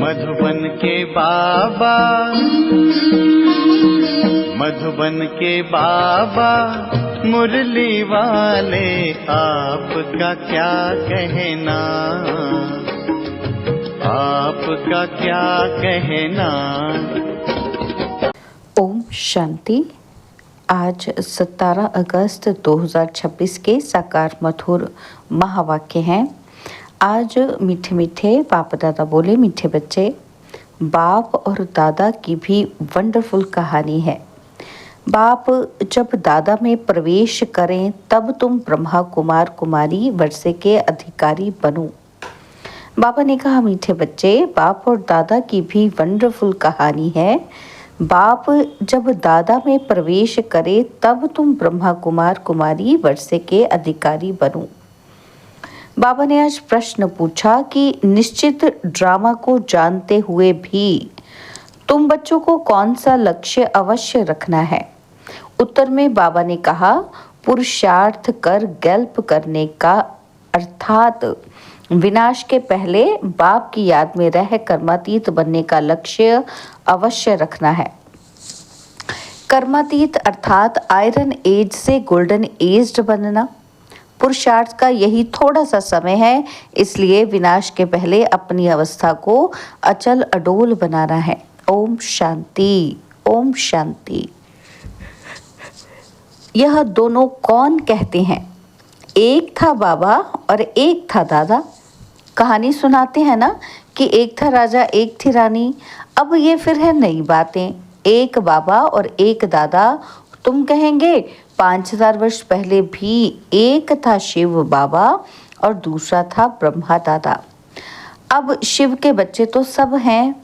मधुबन के बाबा, मधुबन के बाबा मुरली वाले, आपका क्या कहना, आपका क्या कहना। ओम शांति। आज 17 अगस्त 2026 के साकार मधुर महावाक्य हैं। आज मीठे मीठे बाप दादा बोले, मीठे बच्चे, बाप और दादा की भी वंडरफुल कहानी है। बाप जब दादा में प्रवेश करें तब तुम ब्रह्मा कुमार कुमारी वर्षे के अधिकारी बनो। बाबा ने कहा, मीठे बच्चे, बाप और दादा की भी वंडरफुल कहानी है। बाप जब दादा में प्रवेश करे तब तुम ब्रह्मा कुमार कुमारी वर्षे के अधिकारी बनो। बाबा ने आज प्रश्न पूछा कि निश्चित ड्रामा को जानते हुए भी तुम बच्चों को कौन सा लक्ष्य अवश्य रखना है। उत्तर में बाबा ने कहा, पुरुषार्थ कर गल्प करने का, अर्थात विनाश के पहले बाप की याद में रह कर्मातीत बनने का लक्ष्य अवश्य रखना है। कर्मातीत अर्थात आयरन एज से गोल्डन एज्ड बनना पुरुषार्थ का यही थोड़ा सा समय है, इसलिए विनाश के पहले अपनी अवस्था को अचल अडोल बनाना है। ओम शांति, ओम शांति। यह दोनों कौन कहते हैं? एक था बाबा और एक था दादा। कहानी सुनाते हैं ना कि एक था राजा एक थी रानी। अब ये फिर है नई बातें। एक बाबा और एक दादा। तुम कहेंगे 5000 वर्ष पहले भी एक था शिव बाबा और दूसरा था ब्रह्मा दादा। अब शिव के बच्चे तो सब हैं,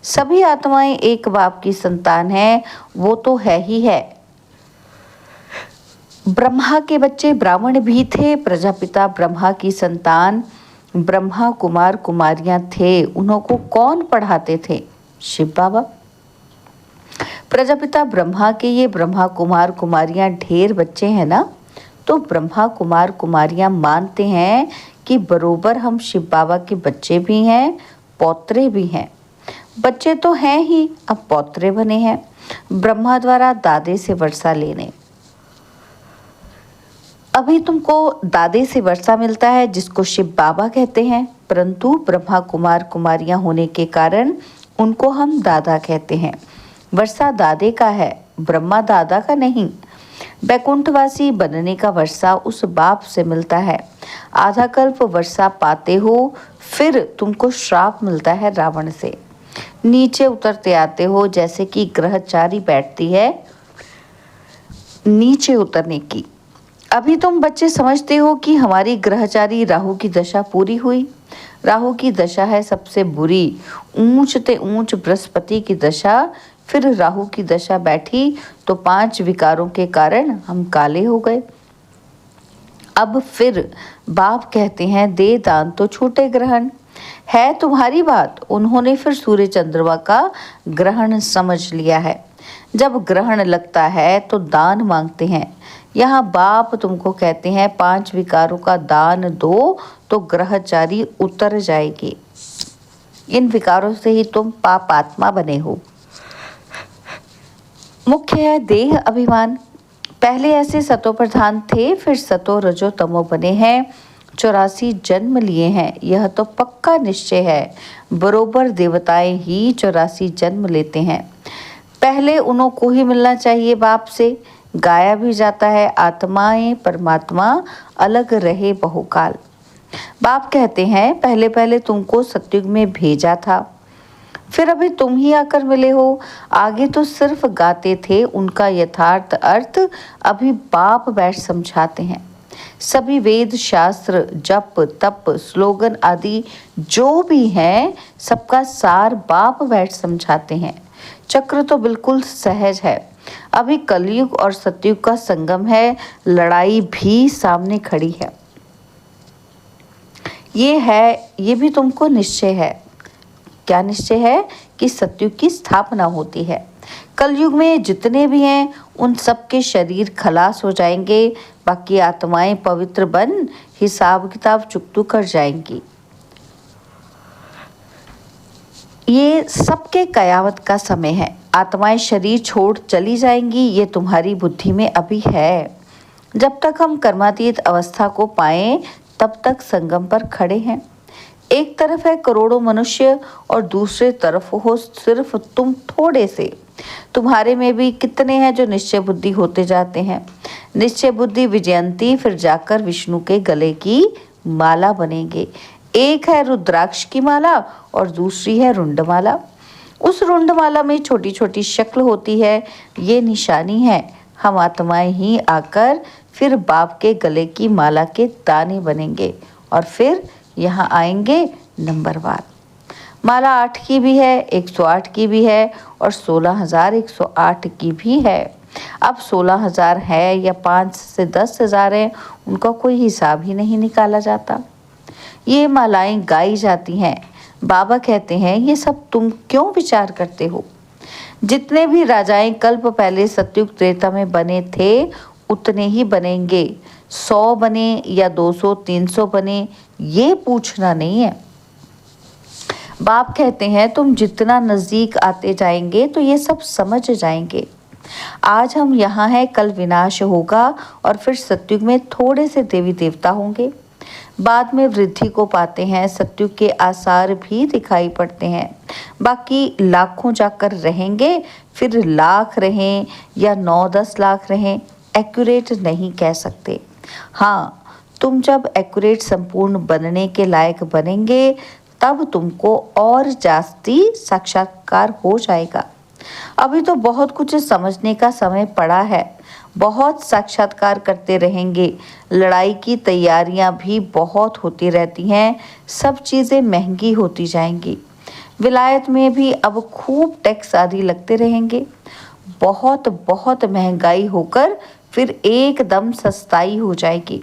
सभी आत्माएं एक बाप की संतान हैं, वो तो है ही है। ब्रह्मा के बच्चे ब्राह्मण भी थे, प्रजापिता ब्रह्मा की संतान ब्रह्मा कुमार कुमारियां थे। उन्हों को कौन पढ़ाते थे? शिव बाबा। प्रजापिता ब्रह्मा के ये ब्रह्मा कुमार कुमारियां ढेर बच्चे हैं ना, तो ब्रह्मा कुमार कुमारियां मानते हैं कि बरोबर हम शिव बाबा के बच्चे भी हैं, पौत्रे भी हैं। बच्चे तो हैं ही, अब पौत्रे बने हैं ब्रह्मा द्वारा दादे से वर्षा लेने। अभी तुमको दादे से वर्षा मिलता है जिसको शिव बाबा कहते हैं, परंतु ब्रह्मा कुमार कुमारियां होने के कारण उनको हम दादा कहते हैं। वर्षा दादे का है, ब्रह्मा दादा का नहीं। बैकुंठवासी बनने का वर्षा उस बाप से मिलता है। आधा कल्प वर्षा पाते हो, फिर तुमको श्राप मिलता है रावण से। नीचे उतरते आते हो, जैसे कि ग्रहचारी बैठती है नीचे उतरने की। अभी तुम बच्चे समझते हो कि हमारी ग्रहचारी राहु की दशा पूरी हुई। राहु की दशा है सबसे बुरी, ऊंच ते ऊंच बृहस्पति की दशा। फिर राहु की दशा बैठी तो 5 विकारों के कारण हम काले हो गए। अब फिर बाप कहते हैं, दे दान तो छूटे ग्रहण। है तुम्हारी बात, उन्होंने फिर सूर्य चंद्रमा का ग्रहण समझ लिया है। जब ग्रहण लगता है तो दान मांगते हैं। यहाँ बाप तुमको कहते हैं 5 विकारों का दान दो तो ग्रहचारी उतर जाएगी। इन विकारों से ही तुम पाप आत्मा बने हो। मुख्य है देह अभिमान। पहले ऐसे सतो प्रधान थे, फिर सतो रजो तमो बने हैं। 84 जन्म लिए हैं, यह तो पक्का निश्चय है। बरोबर देवताएं ही 84 जन्म लेते हैं। पहले उन्हों को ही मिलना चाहिए बाप से। गाया भी जाता है, आत्माएं परमात्मा अलग रहे बहुकाल। बाप कहते हैं, पहले पहले तुमको सतयुग में भेजा था, फिर अभी तुम ही आकर मिले हो। आगे तो सिर्फ गाते थे, उनका यथार्थ अर्थ अभी बाप बैठ समझाते हैं। सभी वेद शास्त्र, जप तप स्लोगन आदि जो भी हैं, सबका सार बाप बैठ समझाते हैं। चक्र तो बिल्कुल सहज है। अभी कलयुग और सतयुग का संगम है, लड़ाई भी सामने खड़ी है। ये भी तुमको निश्चय है। क्या निश्चय है? कि सतयुग की स्थापना होती है। कलयुग में जितने भी हैं उन सब के शरीर खलास हो जाएंगे, बाकी आत्माएं पवित्र बन हिसाब किताब चुकतू कर जाएंगी। ये सबके कयामत का समय है। आत्माएं शरीर छोड़ चली जाएंगी, ये तुम्हारी बुद्धि में अभी है। जब तक हम कर्मातीत अवस्था को पाएं तब तक संगम पर खड़े हैं। एक तरफ है करोड़ों मनुष्य और दूसरे तरफ हो सिर्फ तुम थोड़े से। तुम्हारे में भी कितने हैं जो निश्चय बुद्धि होते जाते हैं। निश्चय बुद्धि विजयंती फिर जाकर विष्णु के गले की माला बनेंगे। एक है रुद्राक्ष की माला और दूसरी है रुंडमाला। उस रुंडमाला में छोटी छोटी शक्ल होती है। ये निशानी है, हम आत्माएं ही आकर फिर बाप के गले की माला के दाने बनेंगे और फिर यहाँ आएंगे नंबरवार। माला 8 की भी है, 108 की भी है और 16,108 की भी है। अब 16,000 है या 5 से 10,000 है, उनका कोई हिसाब ही नहीं निकाला जाता। ये मालाएं गाई जाती हैं। बाबा कहते हैं ये सब तुम क्यों विचार करते हो। जितने भी राजाएं कल्प पहले सतयुग त्रेता में बने थे उतने ही बनेंगे। 100 बने या 200 300 बने, ये पूछना नहीं है। बाप कहते हैं तुम जितना नजदीक आते जाएंगे तो ये सब समझ जाएंगे। आज हम यहाँ हैं, कल विनाश होगा और फिर सतयुग में थोड़े से देवी देवता होंगे। बाद में वृद्धि को पाते हैं, सतयुग के आसार भी दिखाई पड़ते हैं। बाकी लाखों जाकर रहेंगे, फिर लाख रहें या 9-10 लाख रहें, एक्यूरेट नहीं कह सकते। हाँ, तुम जब एक्यूरेट संपूर्ण बनने के लायक बनेंगे तब तुमको और जास्ती साक्षात्कार हो जाएगा। अभी तो बहुत कुछ समझने का समय पड़ा है। बहुत साक्षात्कार करते रहेंगे। लड़ाई की तैयारियां भी बहुत होती रहती हैं। सब चीज़ें महंगी होती जाएंगी। विलायत में भी अब खूब टैक्स आदि लगते रहेंगे। बहुत बहुत महंगाई होकर फिर एकदम सस्ताई हो जाएगी।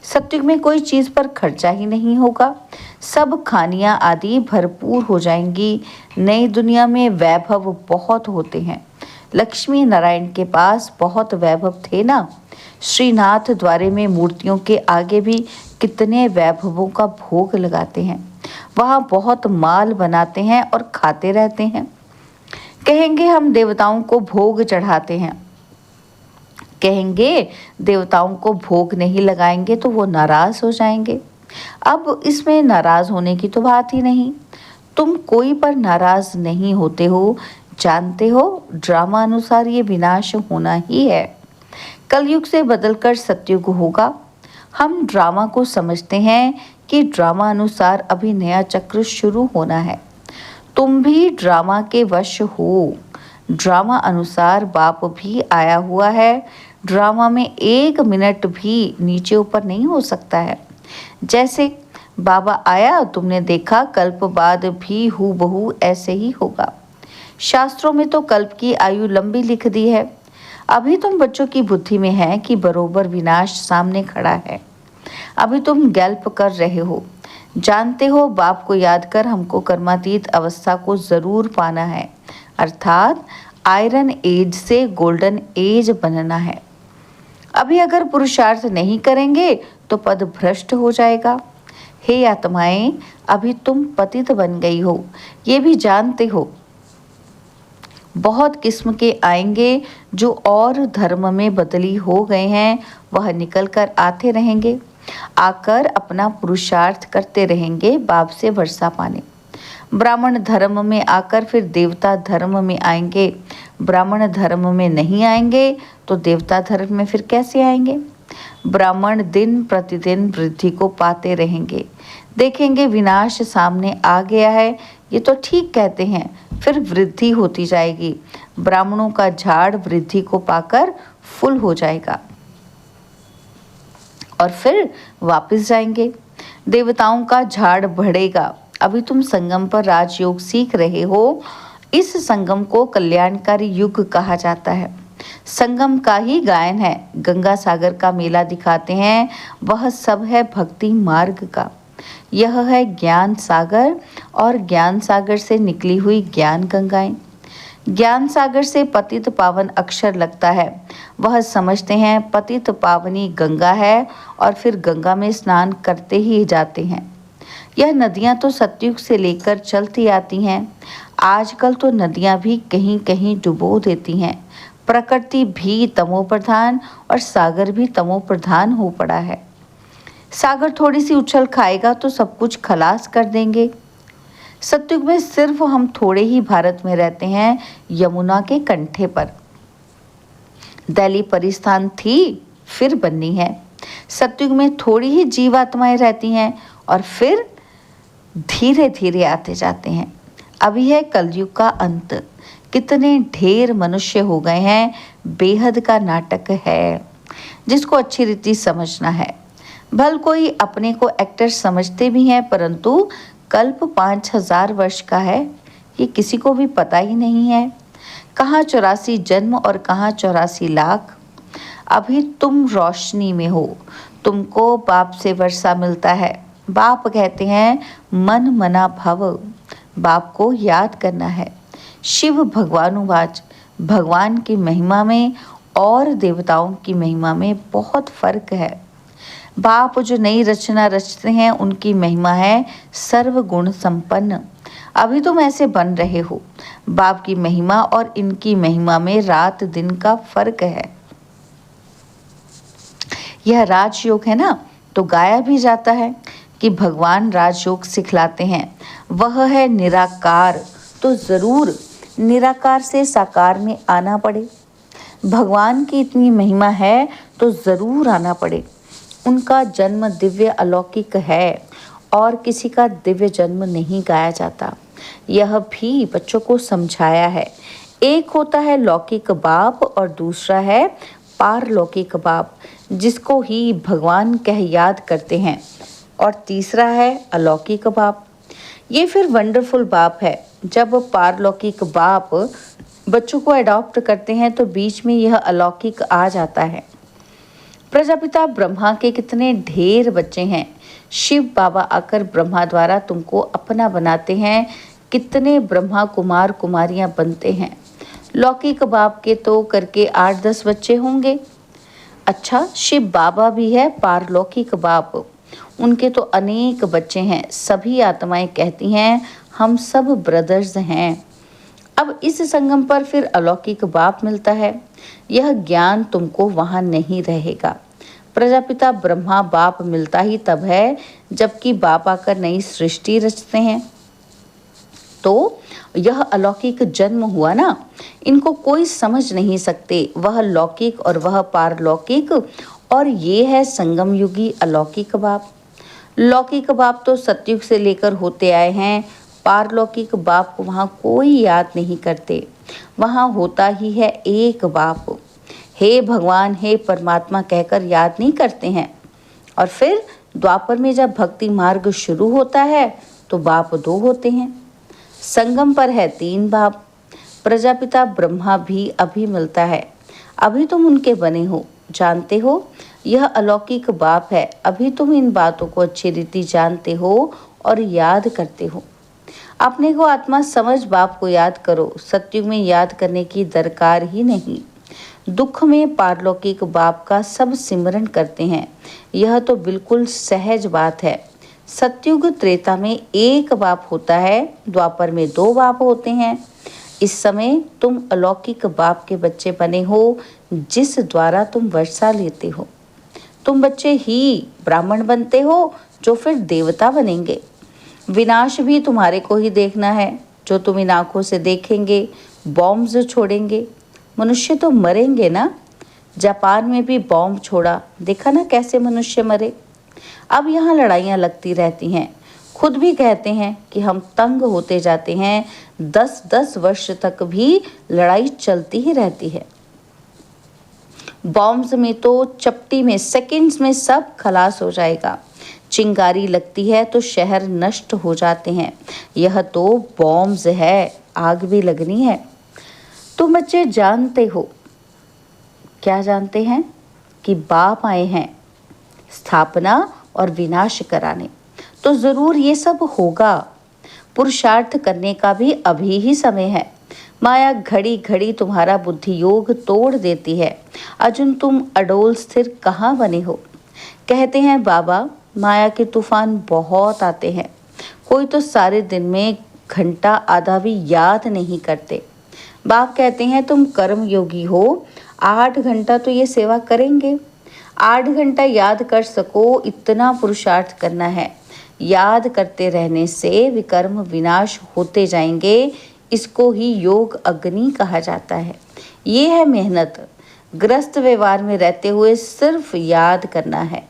सतयुग में कोई चीज़ पर खर्चा ही नहीं होगा। सब खानियाँ आदि भरपूर हो जाएंगी। नई दुनिया में वैभव बहुत होते हैं। लक्ष्मी नारायण के पास बहुत वैभव थे ना। श्रीनाथ द्वारे में मूर्तियों के आगे भी कितने वैभवों का भोग लगाते हैं। वहाँ बहुत माल बनाते हैं और खाते रहते हैं। कहेंगे हम देवताओं को भोग चढ़ाते हैं। कहेंगे देवताओं को भोग नहीं लगाएंगे तो वो नाराज हो जाएंगे। अब इसमें नाराज होने की तो बात ही नहीं। तुम कोई पर नाराज नहीं होते हो। जानते हो ड्रामा अनुसार ये विनाश होना ही है। कलयुग से बदलकर सतयुग होगा। हम ड्रामा को समझते हैं कि ड्रामा अनुसार अभी नया चक्र शुरू होना है। तुम भी ड्रामा के वश हो। ड्रामा अनुसार बाप भी आया हुआ है। ड्रामा में 1 मिनट भी नीचे ऊपर नहीं हो सकता है। जैसे बाबा आया, तुमने देखा कल्प बाद भी हूबहू ऐसे ही होगा। शास्त्रों में तो कल्प की आयु लंबी लिख दी है। अभी तुम बच्चों की बुद्धि में है कि बरोबर विनाश सामने खड़ा है। अभी तुम गैल्प कर रहे हो। जानते हो बाप को याद कर हमको कर्मातीत अवस्था को जरूर पाना है, अर्थात आयरन एज से गोल्डन एज बनना है। अभी अगर पुरुषार्थ नहीं करेंगे तो पद भ्रष्ट हो जाएगा। हे आत्माएं, अभी तुम पतित बन गई हो, ये भी जानते हो। बहुत किस्म के आएंगे जो और धर्म में बदली हो गए हैं, वह निकल कर आते रहेंगे। आकर अपना पुरुषार्थ करते रहेंगे बाप से वर्षा पाने। ब्राह्मण धर्म में आकर फिर देवता धर्म में आएंगे। ब्राह्मण धर्म में नहीं आएंगे तो देवता धर्म में फिर कैसे आएंगे। ब्राह्मण दिन प्रतिदिन वृद्धि को पाते रहेंगे। देखेंगे विनाश सामने आ गया है, ये तो ठीक कहते हैं, फिर वृद्धि होती जाएगी। ब्राह्मणों का झाड़ वृद्धि को पाकर फुल हो जाएगा और फिर वापस जाएंगे। देवताओं का झाड़ बढ़ेगा। अभी तुम संगम पर राजयोग सीख रहे हो। इस संगम को कल्याणकारी युग कहा जाता है। संगम का ही गायन है। गंगा सागर का मेला दिखाते हैं, वह सब है भक्ति मार्ग का। यह है ज्ञान सागर और ज्ञान सागर से निकली हुई ज्ञान गंगाएं। ज्ञान सागर से पतित पावन अक्षर लगता है। वह समझते हैं पतित पावनी गंगा है और फिर गंगा में स्नान करते ही जाते हैं। यह नदियां तो सतयुग से लेकर चलती आती हैं। आजकल तो नदियां भी कहीं कहीं डुबो देती हैं। प्रकृति भी तमो प्रधान और सागर भी तमो प्रधान हो पड़ा है। सागर थोड़ी सी उछल खाएगा तो सब कुछ खलास कर देंगे। सतयुग में सिर्फ हम थोड़े ही भारत में रहते हैं, यमुना के कंठे पर। दिल्ली परिस्थान थी, फिर बनी है। सतयुग में थोड़ी ही जीवात्माएं रहती हैं और फिर धीरे धीरे आते जाते हैं। अभी है कलयुग का अंत। कितने ढेर मनुष्य हो गए हैं, बेहद का नाटक है जिसको अच्छी रीति समझना है। भल कोई अपने को एक्टर समझते भी हैं, परंतु कल्प 5000 वर्ष का है, ये किसी को भी पता ही नहीं है। कहाँ 84 जन्म और कहाँ 84 लाख। अभी तुम रोशनी में हो, तुमको बाप से वर्षा मिलता है। बाप कहते हैं मन मना भव, बाप को याद करना है। शिव भगवानुवाच, भगवान की महिमा में और देवताओं की महिमा में बहुत फर्क है। बाप जो नई रचना रचते हैं उनकी महिमा है सर्वगुण संपन्न। अभी तुम ऐसे बन रहे हो। बाप की महिमा और इनकी महिमा में रात दिन का फर्क है। यह राजयोग है ना, तो गाया भी जाता है कि भगवान राजयोग सिखलाते हैं। वह है निराकार, तो जरूर निराकार से साकार में आना पड़े। भगवान की इतनी महिमा है तो जरूर आना पड़े। उनका जन्म दिव्य अलौकिक है और किसी का दिव्य जन्म नहीं गाया जाता। यह भी बच्चों को समझाया है। एक होता है लौकिक बाप और दूसरा है पारलौकिक बाप, जिसको ही भगवान कह याद करते हैं, और तीसरा है अलौकिक बाप। ये फिर वंडरफुल बाप है। जब पारलौकिक बाप बच्चों को अडॉप्ट करते हैं तो बीच में यह अलौकिक आ जाता है। प्रजापिता ब्रह्मा के कितने ढेर बच्चे हैं। शिव बाबा आकर ब्रह्मा द्वारा तुमको अपना बनाते हैं। कितने ब्रह्मा कुमार कुमारियां बनते हैं। लौकिक बाप के तो करके 8-10 बच्चे होंगे। अच्छा, शिव बाबा भी है पारलौकिक बाप, उनके तो अनेक बच्चे हैं। सभी आत्माएं कहती हैं हम सब ब्रदर्स हैं। अब इस संगम पर फिर अलौकिक बाप मिलता है। यह ज्ञान तुमको वहां नहीं रहेगा। प्रजापिता ब्रह्मा बाप मिलता ही तब है जबकि बाप आकर नई सृष्टि रचते हैं। तो यह अलौकिक जन्म हुआ ना, इनको कोई समझ नहीं सकते। वह लौकिक और वह पारलौकिक, और ये है संगम युगी अलौकिक बाप। लौकिक बाप तो सतयुग से लेकर होते आए हैं। पारलौकिक बाप को वहाँ कोई याद नहीं करते। वहाँ होता ही है एक बाप। हे भगवान, हे परमात्मा कहकर याद नहीं करते हैं। और फिर द्वापर में जब भक्ति मार्ग शुरू होता है तो बाप 2 होते हैं। संगम पर है 3 बाप। प्रजापिता ब्रह्मा भी अभी मिलता है। अभी तुम उनके बने हो, जानते हो। यह अलौकिक बाप है। अभी तुम इन बातों को अच्छी रीति जानते हो और याद करते हो। अपने को आत्मा समझ बाप को याद करो। सतयुग में याद करने की दरकार ही नहीं। दुख में पारलौकिक बाप का सब सिमरन करते हैं। यह तो बिल्कुल सहज बात है। सतयुग त्रेता में एक बाप होता है, द्वापर में 2 बाप होते हैं। इस समय तुम अलौकिक बाप के बच्चे बने हो, जिस द्वारा तुम वर्षा लेते हो। तुम बच्चे ही ब्राह्मण बनते हो जो फिर देवता बनेंगे। विनाश भी तुम्हारे को ही देखना है, जो तुम इन आंखों से देखेंगे। बॉम्ब्स छोड़ेंगे, मनुष्य तो मरेंगे ना। जापान में भी बॉम्ब छोड़ा, देखा ना कैसे मनुष्य मरे। अब यहाँ लड़ाइयाँ लगती रहती हैं। खुद भी कहते हैं कि हम तंग होते जाते हैं। 10-10 वर्ष तक भी लड़ाई चलती ही रहती है। बॉम्ब्स में तो चपटी में, सेकंड्स में सब खलास हो जाएगा। चिंगारी लगती है तो शहर नष्ट हो जाते हैं। यह तो बॉम्ब्स है, आग भी लगनी है। तुम बच्चे जानते हो, क्या जानते हैं? कि बाप आए हैं स्थापना और विनाश कराने। तो जरूर ये सब होगा। पुरुषार्थ करने का भी अभी ही समय है। माया घड़ी घड़ी तुम्हारा बुद्धि योग तोड़ देती है। अर्जुन, तुम अडोल स्थिर कहाँ बने हो? कहते हैं बाबा, माया के तूफान बहुत आते हैं। कोई तो सारे दिन में घंटा आधा भी याद नहीं करते। बाप कहते हैं तुम कर्म योगी हो, 8 घंटा तो ये सेवा करेंगे। 8 घंटा याद कर सको इतना पुरुषार्थ करना है। याद करते रहने से विकर्म विनाश होते जाएंगे। इसको ही योग अग्नि कहा जाता है। ये है मेहनत। ग्रस्त व्यवहार में रहते हुए सिर्फ याद करना है।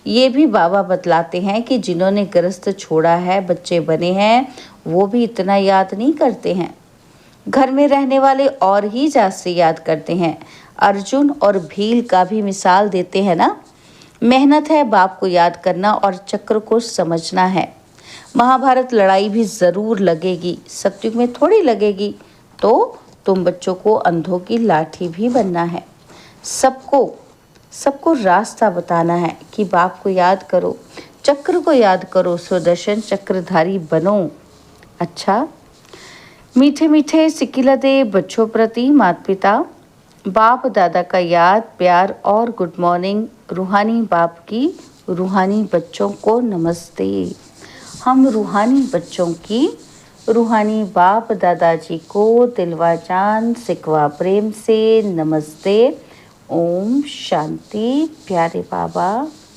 ये भी बाबा बतलाते हैं कि जिन्होंने ग्रस्त छोड़ा है, बच्चे बने हैं, वो भी इतना याद नहीं करते हैं। घर में रहने वाले और ही ज्यादा से याद करते हैं। अर्जुन और भील का भी मिसाल देते हैं ना। मेहनत है बाप को याद करना और चक्र को समझना है। महाभारत लड़ाई भी ज़रूर लगेगी, सतयुग में थोड़ी लगेगी। तो तुम बच्चों को अंधों की लाठी भी बनना है। सबको रास्ता बताना है कि बाप को याद करो, चक्र को याद करो, सुदर्शन चक्रधारी बनो। अच्छा, मीठे मीठे सिकिलते बच्चों प्रति माता पिता, बाप दादा का याद, प्यार और गुड मॉर्निंग। रूहानी बाप की रूहानी बच्चों को नमस्ते। हम रूहानी बच्चों की रूहानी बाप दादाजी को दिलवा जान सिकवा प्रेम से नमस्ते। ओम शांति। प्यारे बाबा,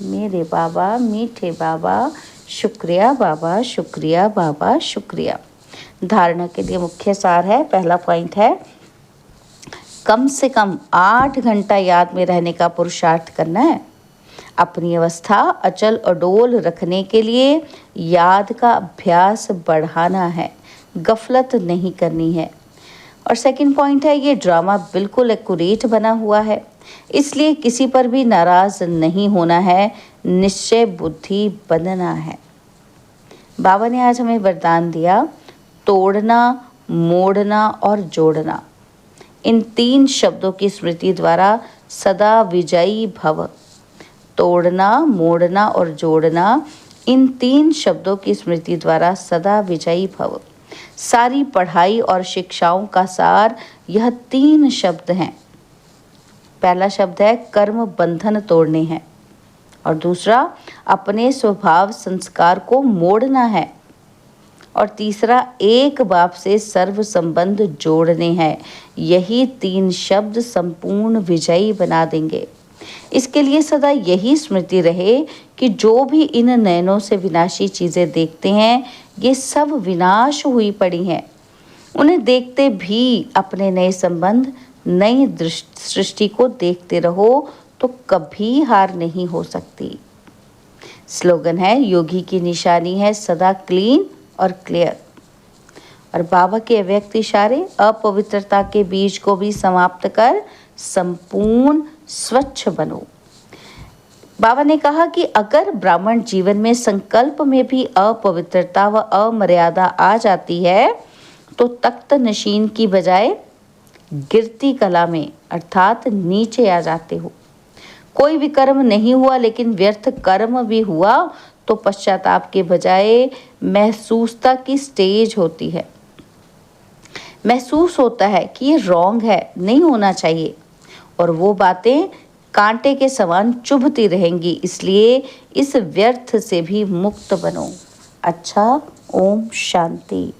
मेरे बाबा, मीठे बाबा, शुक्रिया बाबा, शुक्रिया बाबा, शुक्रिया। धारणा के लिए मुख्य सार है। पहला पॉइंट है, कम से कम 8 घंटा याद में रहने का पुरुषार्थ करना है। अपनी अवस्था अचल अडोल रखने के लिए याद का अभ्यास बढ़ाना है, गफलत नहीं करनी है। और सेकंड पॉइंट है, ये ड्रामा बिल्कुल एक्यूरेट बना हुआ है, इसलिए किसी पर भी नाराज नहीं होना है, निश्चय बुद्धि बनना है। बाबा ने आज हमें वरदान दिया, तोड़ना, मोड़ना और जोड़ना। इन 3 शब्दों की स्मृति द्वारा सदा विजयी भव। तोड़ना, मोड़ना और जोड़ना, इन 3 शब्दों की स्मृति द्वारा सदा विजयी भव। सारी पढ़ाई और शिक्षाओं का सार यह 3 शब्द हैं। पहला शब्द है कर्म बंधन तोड़ने हैं, और दूसरा अपने स्वभाव संस्कार को मोड़ना है, और तीसरा एक बाप से सर्व संबंध जोड़ने हैं। यही 3 शब्द संपूर्ण विजयी बना देंगे। इसके लिए सदा यही स्मृति रहे कि जो भी इन नयनों से विनाशी चीज़ें देखते हैं, ये सब विनाश हुई पड़ी हैं। उन्हें देखते भी अपने नए संबंध, नई सृष्टि को देखते रहो तो कभी हार नहीं हो सकती। स्लोगन है, योगी की निशानी है सदा क्लीन और क्लियर। और बाबा के अव्यक्त इशारे, अपवित्रता के बीज को भी समाप्त कर संपूर्ण स्वच्छ बनो। बाबा ने कहा कि अगर ब्राह्मण जीवन में संकल्प में भी अपवित्रता व अमर्यादा आ जाती है तो तख्त नशीन की बजाय गिरती कला में अर्थात नीचे आ जाते हो। कोई भी कर्म नहीं हुआ लेकिन व्यर्थ कर्म भी हुआ तो पश्चाताप के बजाय महसूसता की स्टेज होती है। महसूस होता है कि ये रॉन्ग है, नहीं होना चाहिए, और वो बातें कांटे के समान चुभती रहेंगी। इसलिए इस व्यर्थ से भी मुक्त बनो। अच्छा, ओम शांति।